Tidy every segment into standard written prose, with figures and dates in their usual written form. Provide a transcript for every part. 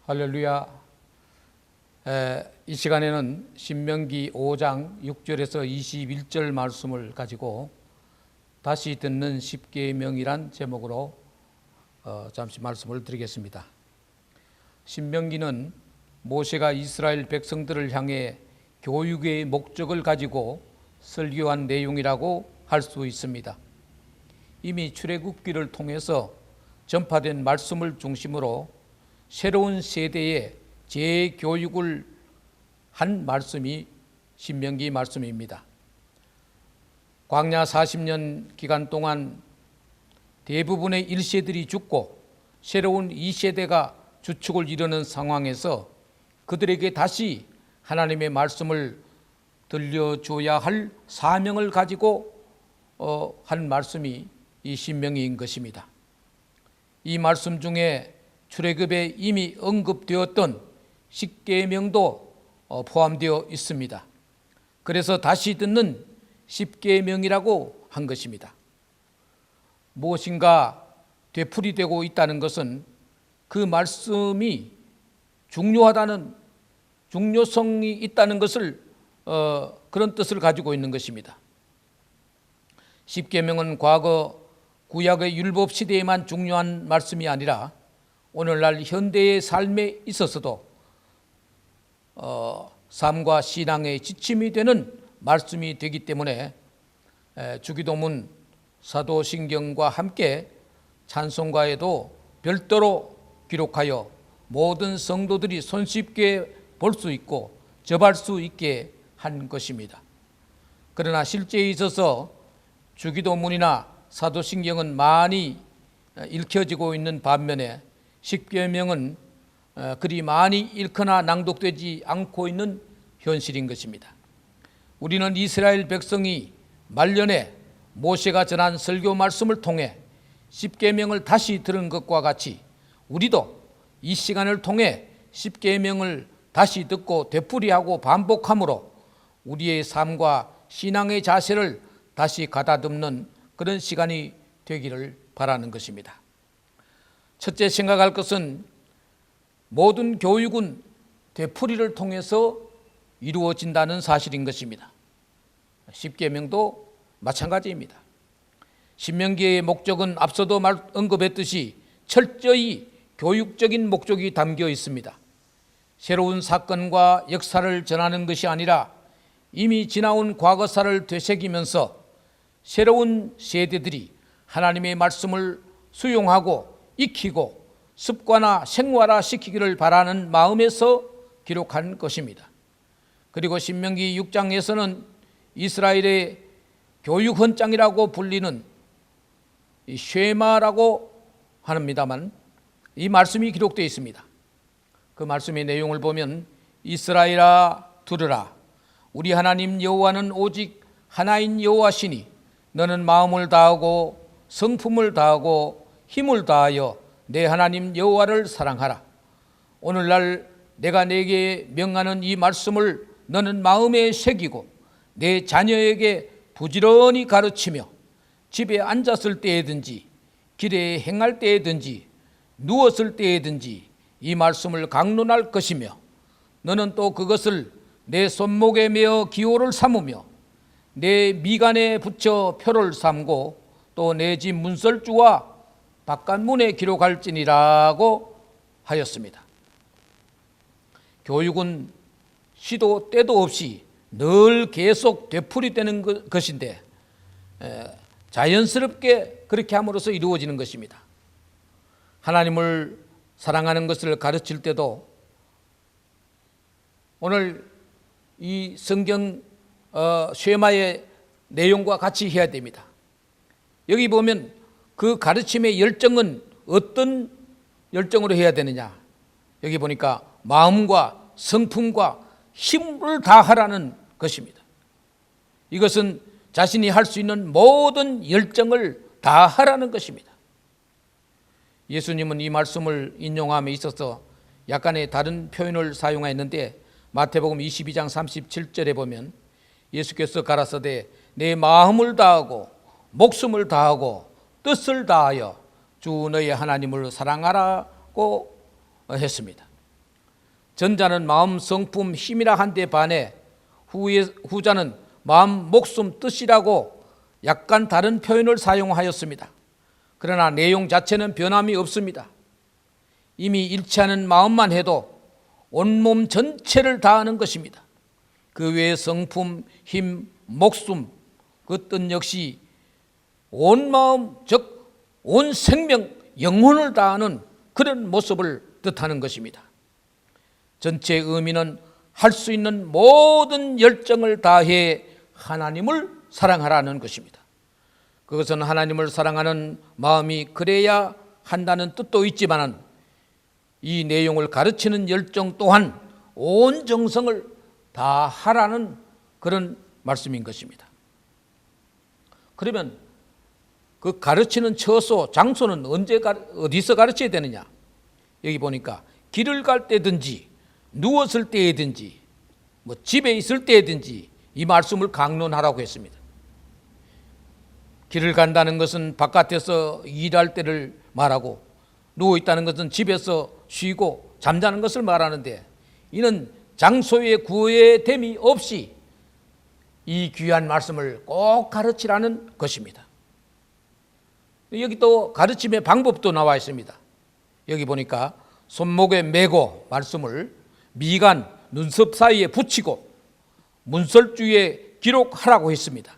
할렐루야. 이 시간에는 신명기 5장 6절에서 21절 말씀을 가지고 다시 듣는 십계명이란 제목으로 잠시 말씀을 드리겠습니다. 신명기는 모세가 이스라엘 백성들을 향해 교육의 목적을 가지고 설교한 내용이라고 할 수 있습니다. 이미 출애굽기를 통해서 전파된 말씀을 중심으로 새로운 세대에 재교육을 한 말씀이 신명기 말씀입니다. 광야 40년 기간 동안 대부분의 1세들이 죽고 새로운 2세대가 주축을 이루는 상황에서 그들에게 다시 하나님의 말씀을 들려줘야 할 사명을 가지고 한 말씀이 이 신명기인 것입니다. 이 말씀 중에 출애굽에 이미 언급되었던 십계명도 포함되어 있습니다. 그래서 다시 듣는 십계명이라고 한 것입니다. 무엇인가 되풀이되고 있다는 것은 그 말씀이 중요하다는 중요성이 있다는 것을 그런 뜻을 가지고 있는 것입니다. 십계명은 과거 구약의 율법 시대에만 중요한 말씀이 아니라 오늘날 현대의 삶에 있어서도 삶과 신앙의 지침이 되는 말씀이 되기 때문에 주기도문, 사도신경과 함께 찬송가에도 별도로 기록하여 모든 성도들이 손쉽게 볼 수 있고 접할 수 있게 한 것입니다. 그러나 실제에 있어서 주기도문이나 사도신경은 많이 읽혀지고 있는 반면에 십계명은 그리 많이 읽거나 낭독되지 않고 있는 현실인 것입니다. 우리는 이스라엘 백성이 말년에 모세가 전한 설교 말씀을 통해 십계명을 다시 들은 것과 같이 우리도 이 시간을 통해 십계명을 다시 듣고 되풀이하고 반복함으로 우리의 삶과 신앙의 자세를 다시 가다듬는 그런 시간이 되기를 바라는 것입니다. 첫째 생각할 것은 모든 교육은 되풀이를 통해서 이루어진다는 사실인 것입니다. 십계명도 마찬가지입니다. 신명기의 목적은 앞서도 언급했듯이 철저히 교육적인 목적이 담겨 있습니다. 새로운 사건과 역사를 전하는 것이 아니라 이미 지나온 과거사를 되새기면서 새로운 세대들이 하나님의 말씀을 수용하고 익히고 습관화, 생활화시키기를 바라는 마음에서 기록한 것입니다. 그리고 신명기 6장에서는 이스라엘의 교육 헌장이라고 불리는 쉐마라고 합니다만 이 말씀이 기록되어 있습니다. 그 말씀의 내용을 보면 이스라엘아 들으라. 우리 하나님 여호와는 오직 하나인 여호와시니 너는 마음을 다하고 성품을 다하고 힘을 다하여 내 하나님 여호와를 사랑하라. 오늘날 내가 네게 명하는 이 말씀을 너는 마음에 새기고 내 자녀에게 부지런히 가르치며 집에 앉았을 때에든지 길에 행할 때에든지 누웠을 때에든지 이 말씀을 강론할 것이며 너는 또 그것을 내 손목에 메어 기호를 삼으며 내 미간에 붙여 표를 삼고 또 내 집 문설주와 바깥문에 기록할지니라고 하였습니다. 교육은 시도 때도 없이 늘 계속 되풀이되는 것인데 자연스럽게 그렇게 함으로써 이루어지는 것입니다. 하나님을 사랑하는 것을 가르칠 때도 오늘 이 성경 쉐마의 내용과 같이 해야 됩니다. 여기 보면 그 가르침의 열정은 어떤 열정으로 해야 되느냐. 여기 보니까 마음과 성품과 힘을 다하라는 것입니다. 이것은 자신이 할 수 있는 모든 열정을 다하라는 것입니다. 예수님은 이 말씀을 인용함에 있어서 약간의 다른 표현을 사용했는데 마태복음 22장 37절에 보면 예수께서 가라사대 내 마음을 다하고 목숨을 다하고 뜻을 다하여 주 너의 하나님을 사랑하라고 했습니다. 전자는 마음, 성품, 힘이라 한데 반해 후자는 마음, 목숨, 뜻이라고 약간 다른 표현을 사용하였습니다. 그러나 내용 자체는 변함이 없습니다. 이미 일치하는 마음만 해도 온몸 전체를 다하는 것입니다. 그 외에 성품, 힘, 목숨, 그 뜻 역시 온 마음, 즉 온 생명, 영혼을 다하는 그런 모습을 뜻하는 것입니다. 전체의 의미는 할 수 있는 모든 열정을 다해 하나님을 사랑하라는 것입니다. 그것은 하나님을 사랑하는 마음이 그래야 한다는 뜻도 있지만 이 내용을 가르치는 열정 또한 온 정성을 다하라는 그런 말씀인 것입니다. 그러면 그 가르치는 처소, 장소는 어디서 가르쳐야 되느냐? 여기 보니까 길을 갈 때든지 누웠을 때든지 집에 있을 때든지 이 말씀을 강론하라고 했습니다. 길을 간다는 것은 바깥에서 일할 때를 말하고 누워있다는 것은 집에서 쉬고 잠자는 것을 말하는데 이는 장소의 구애됨이 없이 이 귀한 말씀을 꼭 가르치라는 것입니다. 여기 또 가르침의 방법도 나와 있습니다. 여기 보니까 손목에 메고 말씀을 미간, 눈썹 사이에 붙이고 문설주에 기록하라고 했습니다.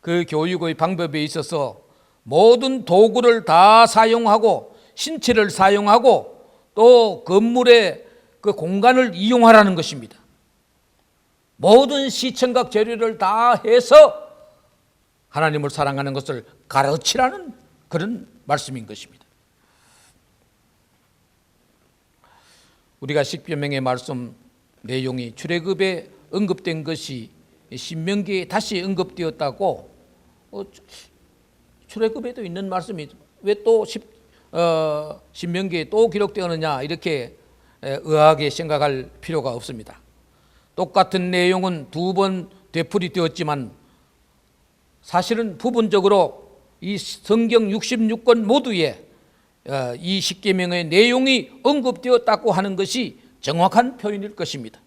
그 교육의 방법에 있어서 모든 도구를 다 사용하고 신체를 사용하고 또 건물의 그 공간을 이용하라는 것입니다. 모든 시청각 재료를 다 해서 하나님을 사랑하는 것을 가르치라는 그런 말씀인 것입니다. 우리가 십계명의 말씀 내용이 출애굽에 언급된 것이 신명기에 다시 언급되었다고 출애굽에도 있는 말씀이 왜 또 신명기에 또 기록되었느냐 이렇게 의아하게 생각할 필요가 없습니다. 똑같은 내용은 두 번 되풀이되었지만 사실은 부분적으로 이 성경 66권 모두에 이 십계명의 내용이 언급되었다고 하는 것이 정확한 표현일 것입니다.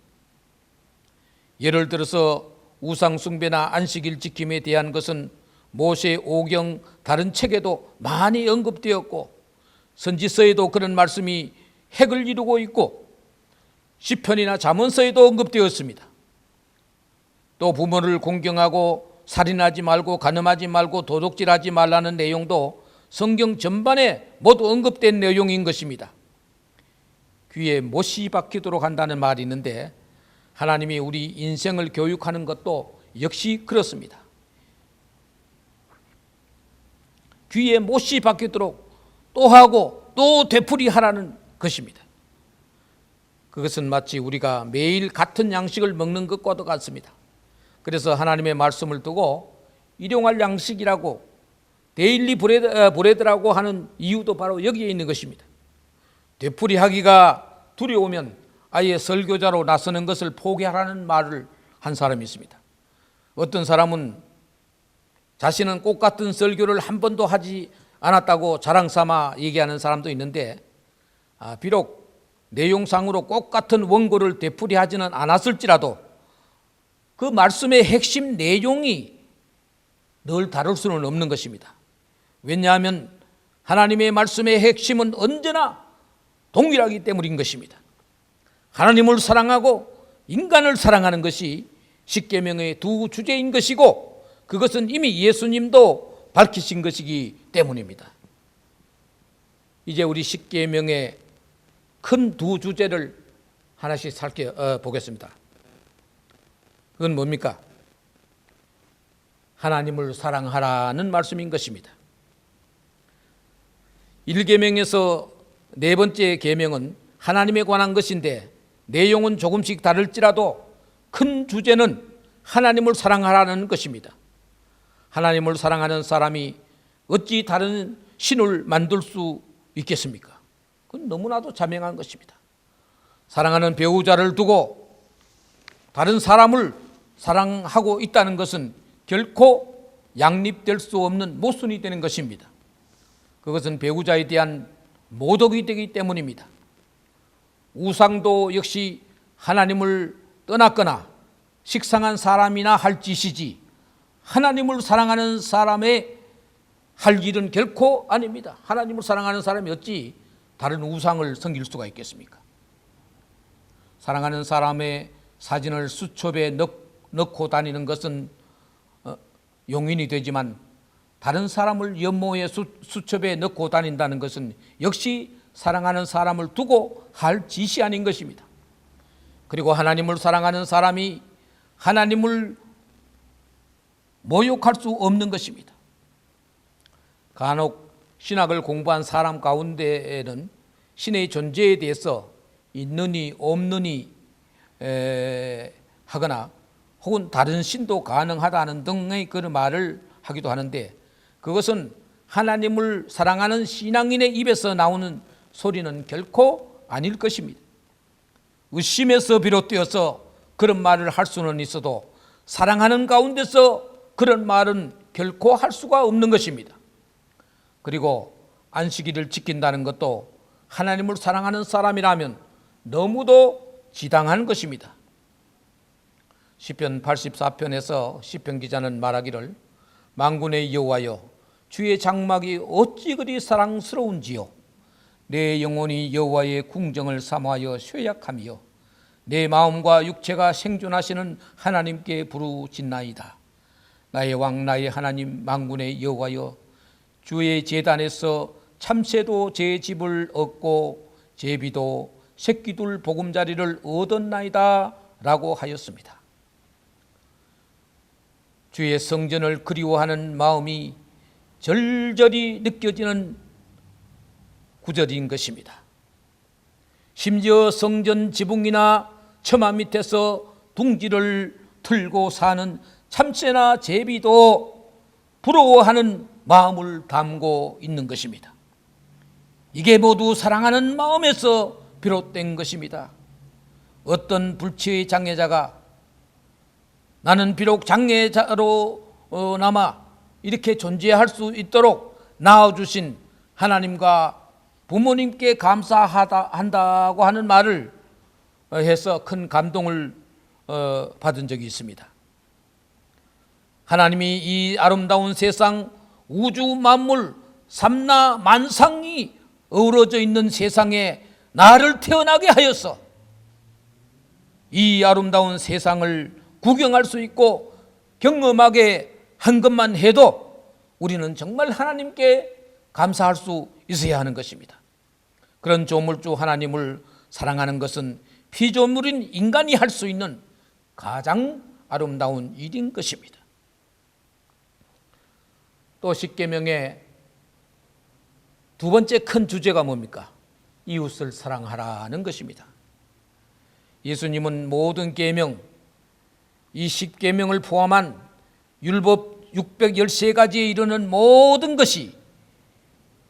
예를 들어서 우상 숭배나 안식일 지킴에 대한 것은 모세 오경 다른 책에도 많이 언급되었고 선지서에도 그런 말씀이 핵을 이루고 있고 시편이나 잠언서에도 언급되었습니다. 또 부모를 공경하고 살인하지 말고 간음하지 말고 도둑질하지 말라는 내용도 성경 전반에 모두 언급된 내용인 것입니다. 귀에 못이 박히도록 한다는 말이 있는데 하나님이 우리 인생을 교육하는 것도 역시 그렇습니다. 귀에 못이 박히도록 또 하고 또 되풀이하라는 것입니다. 그것은 마치 우리가 매일 같은 양식을 먹는 것과도 같습니다. 그래서 하나님의 말씀을 두고 일용할 양식이라고 데일리 브레드라고 하는 이유도 바로 여기에 있는 것입니다. 되풀이하기가 두려우면 아예 설교자로 나서는 것을 포기하라는 말을 한 사람이 있습니다. 어떤 사람은 자신은 꼭 같은 설교를 한 번도 하지 않았다고 자랑삼아 얘기하는 사람도 있는데 비록 내용상으로 꼭 같은 원고를 되풀이하지는 않았을지라도 그 말씀의 핵심 내용이 늘 다룰 수는 없는 것입니다. 왜냐하면 하나님의 말씀의 핵심은 언제나 동일하기 때문인 것입니다. 하나님을 사랑하고 인간을 사랑하는 것이 십계명의 두 주제인 것이고 그것은 이미 예수님도 밝히신 것이기 때문입니다. 이제 우리 십계명의 큰 두 주제를 하나씩 살펴보겠습니다. 그건 뭡니까? 하나님을 사랑하라는 말씀인 것입니다. 1계명에서 네 번째 계명은 하나님에 관한 것인데 내용은 조금씩 다를지라도 큰 주제는 하나님을 사랑하라는 것입니다. 하나님을 사랑하는 사람이 어찌 다른 신을 만들 수 있겠습니까? 그건 너무나도 자명한 것입니다. 사랑하는 배우자를 두고 다른 사람을 사랑하고 있다는 것은 결코 양립될 수 없는 모순이 되는 것입니다. 그것은 배우자에 대한 모독이 되기 때문입니다. 우상도 역시 하나님을 떠났거나 식상한 사람이나 할 짓이지 하나님을 사랑하는 사람의 할 일은 결코 아닙니다. 하나님을 사랑하는 사람이 어찌 다른 우상을 섬길 수가 있겠습니까? 사랑하는 사람의 사진을 수첩에 넣고 다니는 것은 용인이 되지만 다른 사람을 연모의 수첩에 넣고 다닌다는 것은 역시 사랑하는 사람을 두고 할 짓이 아닌 것입니다. 그리고 하나님을 사랑하는 사람이 하나님을 모욕할 수 없는 것입니다. 간혹 신학을 공부한 사람 가운데에는 신의 존재에 대해서 있느니 없느니 하거나 혹은 다른 신도 가능하다는 등의 그런 말을 하기도 하는데, 그것은 하나님을 사랑하는 신앙인의 입에서 나오는 소리는 결코 아닐 것입니다. 의심에서 비롯되어서 그런 말을 할 수는 있어도 사랑하는 가운데서 그런 말은 결코 할 수가 없는 것입니다. 그리고 안식일을 지킨다는 것도 하나님을 사랑하는 사람이라면 너무도 지당한 것입니다. 시편 84편에서 시편 기자는 말하기를 만군의 여호와여, 주의 장막이 어찌 그리 사랑스러운지요. 내 영혼이 여호와의 궁정을 사모하여 쇠약하며 내 마음과 육체가 생존하시는 하나님께 부르짖나이다. 나의 왕 나의 하나님 만군의 여호와여, 주의 제단에서 참새도 제 집을 얻고 제비도 새끼둘 보금자리를 얻었나이다 라고 하였습니다. 주의 성전을 그리워하는 마음이 절절히 느껴지는 구절인 것입니다. 심지어 성전 지붕이나 처마 밑에서 둥지를 틀고 사는 참새나 제비도 부러워하는 마음을 담고 있는 것입니다. 이게 모두 사랑하는 마음에서 비롯된 것입니다. 어떤 불치의 장애자가 나는 비록 장애자로 남아 이렇게 존재할 수 있도록 낳아주신 하나님과 부모님께 감사한다고 하는 말을 해서 큰 감동을 받은 적이 있습니다. 하나님이 이 아름다운 세상, 우주 만물 삼라 만상이 어우러져 있는 세상에 나를 태어나게 하여서 이 아름다운 세상을 구경할 수 있고 경험하게 한 것만 해도 우리는 정말 하나님께 감사할 수 있어야 하는 것입니다. 그런 조물주 하나님을 사랑하는 것은 피조물인 인간이 할 수 있는 가장 아름다운 일인 것입니다. 또 십계명의 두 번째 큰 주제가 뭡니까? 이웃을 사랑하라는 것입니다. 예수님은 모든 계명, 이 십계명을 포함한 율법 613가지에 이르는 모든 것이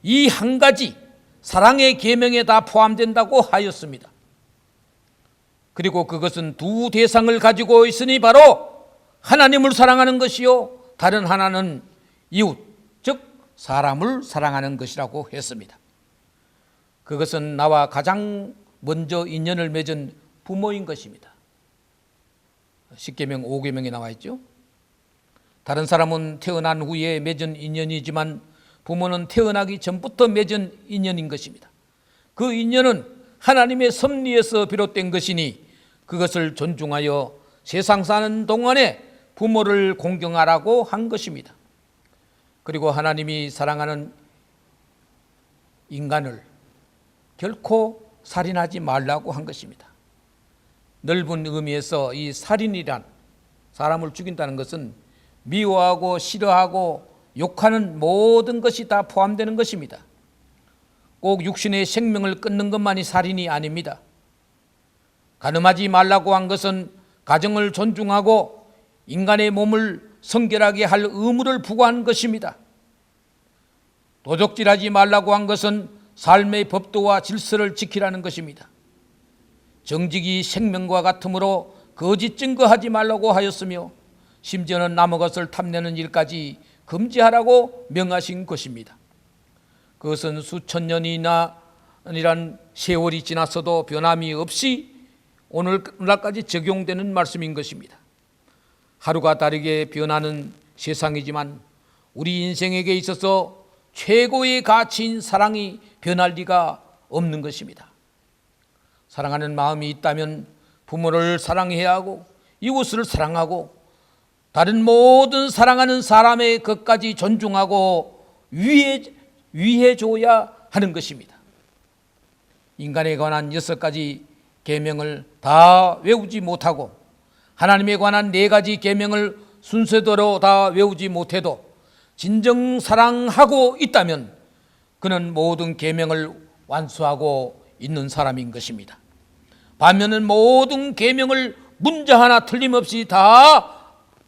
이 한 가지 사랑의 계명에 다 포함된다고 하였습니다. 그리고 그것은 두 대상을 가지고 있으니 바로 하나님을 사랑하는 것이요, 다른 하나는 이웃, 즉 사람을 사랑하는 것이라고 했습니다. 그것은 나와 가장 먼저 인연을 맺은 부모인 것입니다. 십계명 5계명에 나와 있죠. 다른 사람은 태어난 후에 맺은 인연이지만 부모는 태어나기 전부터 맺은 인연인 것입니다. 그 인연은 하나님의 섭리에서 비롯된 것이니 그것을 존중하여 세상 사는 동안에 부모를 공경하라고 한 것입니다. 그리고 하나님이 사랑하는 인간을 결코 살인하지 말라고 한 것입니다. 넓은 의미에서 이 살인이란, 사람을 죽인다는 것은 미워하고 싫어하고 욕하는 모든 것이 다 포함되는 것입니다. 꼭 육신의 생명을 끊는 것만이 살인이 아닙니다. 간음하지 말라고 한 것은 가정을 존중하고 인간의 몸을 성결하게 할 의무를 부과한 것입니다. 도적질하지 말라고 한 것은 삶의 법도와 질서를 지키라는 것입니다. 정직이 생명과 같으므로 거짓 증거하지 말라고 하였으며 심지어는 남의 것을 탐내는 일까지 금지하라고 명하신 것입니다. 그것은 수천 년이나 이란 세월이 지났어도 변함이 없이 오늘날까지 적용되는 말씀인 것입니다. 하루가 다르게 변하는 세상이지만 우리 인생에게 있어서 최고의 가치인 사랑이 변할 리가 없는 것입니다. 사랑하는 마음이 있다면 부모를 사랑해야 하고 이웃을 사랑하고 다른 모든 사랑하는 사람의 것까지 존중하고 위해줘야 하는 것입니다. 인간에 관한 6가지 계명을 다 외우지 못하고 하나님에 관한 4가지 계명을 순서대로 다 외우지 못해도 진정 사랑하고 있다면 그는 모든 계명을 완수하고 있는 사람인 것입니다. 반면은 모든 계명을 문자 하나 틀림없이 다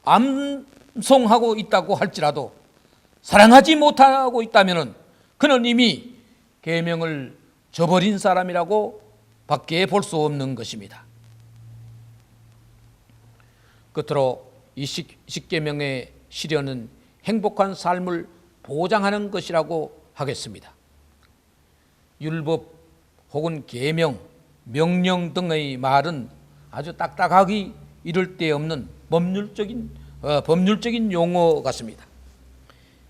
암송하고 있다고 할지라도 사랑하지 못하고 있다면 그는 이미 계명을 저버린 사람이라고 밖에 볼 수 없는 것입니다. 끝으로 이 10계명의 실현은 행복한 삶을 보장하는 것이라고 하겠습니다. 율법 혹은 계명, 명령 등의 말은 아주 딱딱하기 이를 데 없는 법률적인 용어 같습니다.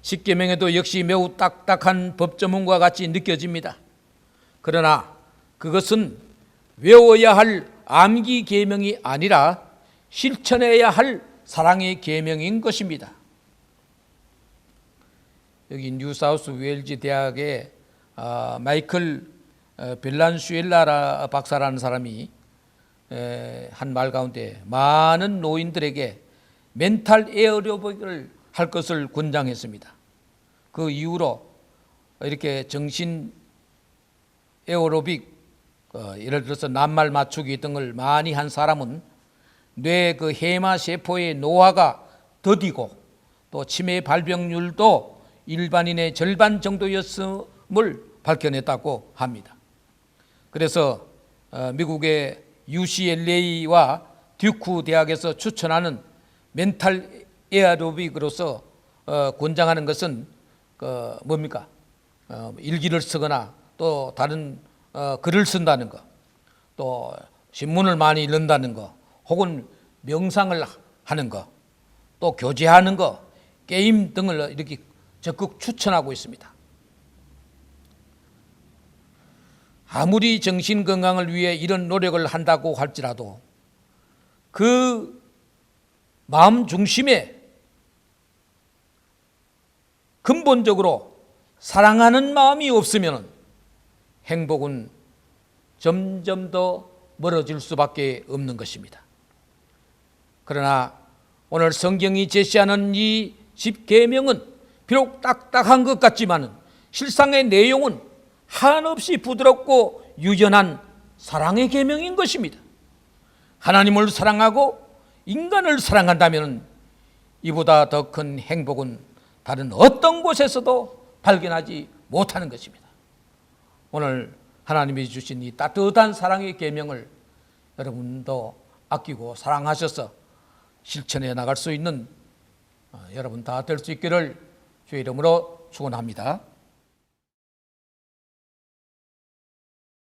10계명에도 역시 매우 딱딱한 법조문과 같이 느껴집니다. 그러나 그것은 외워야 할 암기 계명이 아니라 실천해야 할 사랑의 계명인 것입니다. 여기 뉴사우스 웨일즈 대학의 마이클 벨란슈엘라 박사라는 사람이 한 말 가운데 많은 노인들에게 멘탈 에어로빅을 할 것을 권장했습니다. 그 이후로 이렇게 정신 에어로빅, 예를 들어서 낱말 맞추기 등을 많이 한 사람은 뇌 그 해마 세포의 노화가 더디고 또 치매 발병률도 일반인의 절반 정도였음을 밝혀냈다고 합니다. 그래서 미국의 UCLA와 듀크 대학에서 추천하는 멘탈 에어로빅으로서 권장하는 것은 뭡니까? 일기를 쓰거나 또 다른 글을 쓴다는 것, 또 신문을 많이 읽는다는 것, 혹은 명상을 하는 것, 또 교제하는 것, 게임 등을 이렇게 적극 추천하고 있습니다. 아무리 정신 건강을 위해 이런 노력을 한다고 할지라도 그 마음 중심에 근본적으로 사랑하는 마음이 없으면 행복은 점점 더 멀어질 수밖에 없는 것입니다. 그러나 오늘 성경이 제시하는 이 10계명은 비록 딱딱한 것 같지만 실상의 내용은 한없이 부드럽고 유연한 사랑의 계명인 것입니다. 하나님을 사랑하고 인간을 사랑한다면 이보다 더 큰 행복은 다른 어떤 곳에서도 발견하지 못하는 것입니다. 오늘 하나님이 주신 이 따뜻한 사랑의 계명을 여러분도 아끼고 사랑하셔서 실천해 나갈 수 있는 여러분 다 될 수 있기를 주의 이름으로 축원합니다.